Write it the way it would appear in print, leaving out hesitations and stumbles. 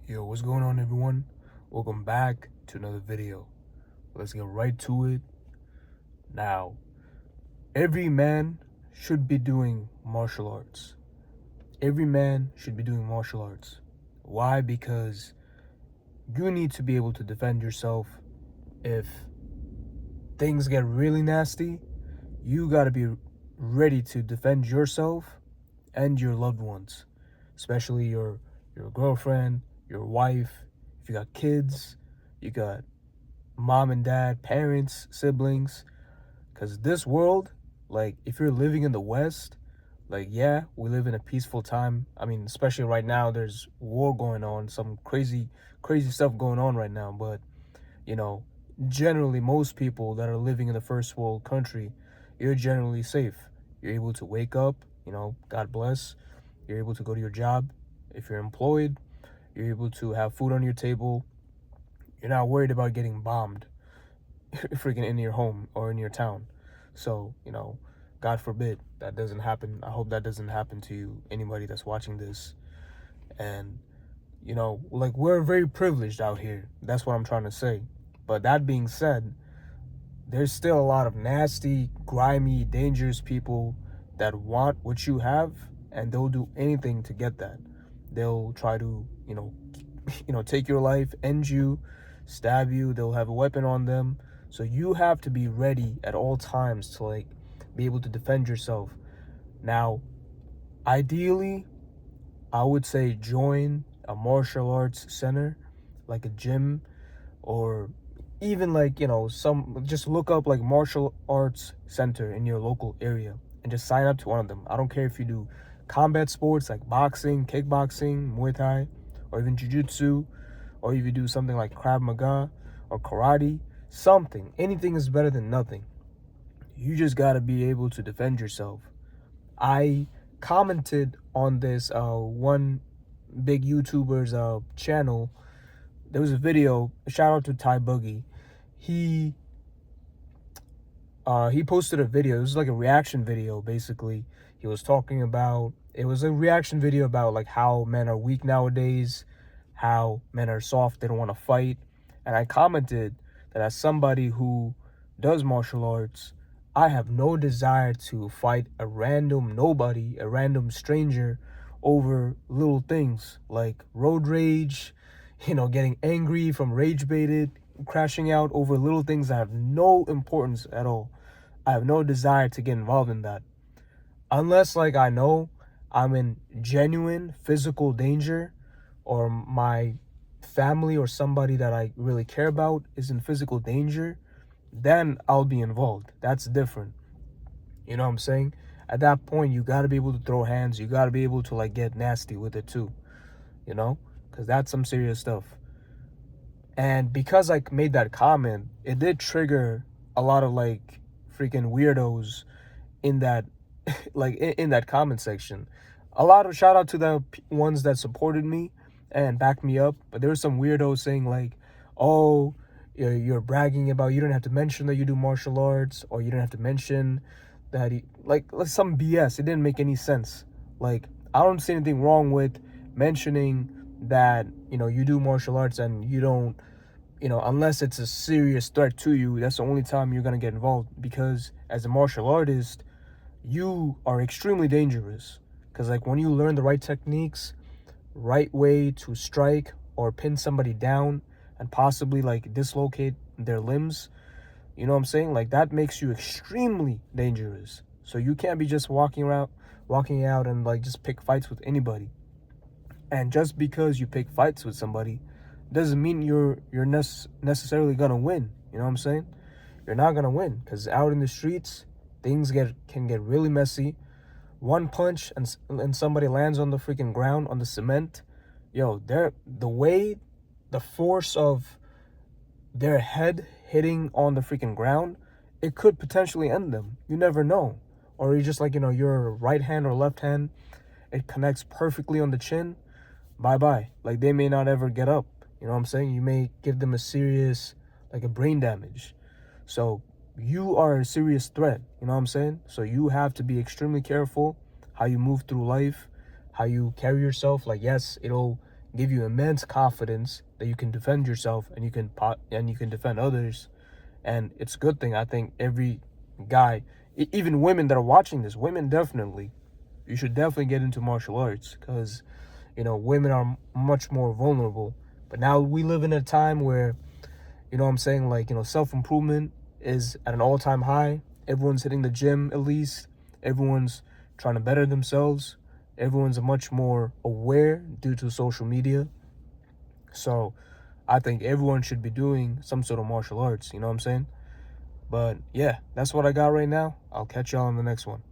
Yo, what's going on, everyone? Welcome back to another video. Let's get right to it. Now, every man should be doing martial arts. Every man should be doing martial arts. Why? Because you need to be able to defend yourself. If things get really nasty, you got to be ready to defend yourself and your loved ones, especially your girlfriend, your wife. If you got kids, you got mom and dad, parents, siblings. Because this world, like, if you're living in the West, like, yeah, we live in a peaceful time. I mean, especially right now, there's war going on, some crazy stuff going on right now. But, you know, generally, most people that are living in the first world country, you're generally safe. You're able to wake up, God bless. You're able to go to your job. If you're employed, you're able to have food on your table. You're not worried about getting bombed freaking in your home or in your town. So, God forbid that doesn't happen. I hope that doesn't happen to you, anybody that's watching this. And, like, we're very privileged out here. That's what I'm trying to say. But that being said, there's still a lot of nasty, grimy, dangerous people that want what you have, and they'll do anything to get that. They'll try to, take your life, end you, stab you. They'll have a weapon on them. So you have to be ready at all times to, like, be able to defend yourself. Now, ideally, I would say join a martial arts center, like a gym, or even, like, just look up like martial arts center in your local area and just sign up to one of them. I don't care if you do combat sports like boxing, kickboxing, Muay Thai, or even jiu-jitsu, or if you do something like Krav Maga or karate, anything is better than nothing. You just got to be able to defend yourself. I commented on this one big YouTuber's channel. There was a video, shout out to Ty Boogie. He posted a video. It was like a reaction video, basically. He was talking about, it was a reaction video about like how men are weak nowadays, how men are soft, they don't want to fight. And I commented that as somebody who does martial arts, I have no desire to fight a random nobody, a random stranger over little things like road rage, getting angry from rage baited, crashing out over little things that have no importance at all. I have no desire to get involved in that. Unless, like, I know I'm in genuine physical danger, or my family or somebody that I really care about is in physical danger, then I'll be involved. That's different. You know what I'm saying? At that point, you got to be able to throw hands. You got to be able to, like, get nasty with it too, because that's some serious stuff. And because I made that comment, it did trigger a lot of, like, freaking weirdos in that like in that comment section. A lot of shout out to the ones that supported me and backed me up, but there were some weirdos saying like, oh, you're bragging about, you don't have to mention that you do martial arts, or you don't have to mention that like some BS. It didn't make any sense. Like, I don't see anything wrong with mentioning that you do martial arts, and you don't, unless it's a serious threat to you, that's the only time you're gonna get involved. Because as a martial artist, you are extremely dangerous. Because, like, when you learn the right techniques, right way to strike or pin somebody down and possibly, like, dislocate their limbs, you know what I'm saying? Like, that makes you extremely dangerous. So you can't be just walking out and, like, just pick fights with anybody. And just because you pick fights with somebody doesn't mean you're necessarily gonna win. You know what I'm saying? You're not gonna win, because out in the streets, things can get really messy. One punch and somebody lands on the freaking ground, on the cement. Yo, the force of their head hitting on the freaking ground, it could potentially end them. You never know. Or you just, like, your right hand or left hand, it connects perfectly on the chin. Bye-bye. Like, they may not ever get up. You know what I'm saying? You may give them a serious, like, a brain damage. So you are a serious threat. You know what I'm saying? So you have to be extremely careful how you move through life, how you carry yourself. Like, yes, it'll give you immense confidence that you can defend yourself and you can defend others. And it's a good thing. I think every guy, even women that are watching this, women definitely, you should definitely get into martial arts, because women are much more vulnerable. But now we live in a time where, what I'm saying, like, self-improvement is at an all-time high. Everyone's hitting the gym at least. Everyone's trying to better themselves. Everyone's much more aware due to social media. So I think everyone should be doing some sort of martial arts, you know what I'm saying? But yeah, that's what I got right now. I'll catch y'all on the next one.